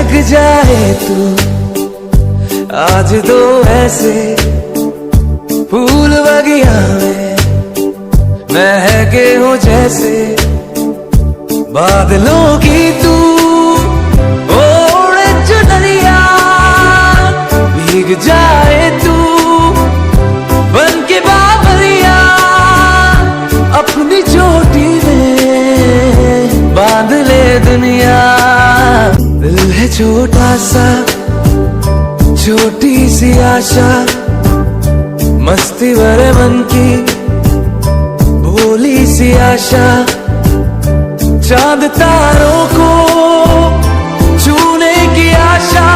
महक जाए तू आज तो ऐसे फूल बगिया में महके हो जैसे बादलों की तू ओढ़े चुनरिया भीग जाए तू बन के बाबरिया अपनी चोटी में बांध ले दुनिया। दिल है छोटा सा छोटी सी आशा मस्ती भरे मन की भोली सी आशा चांद तारों को छूने की आशा।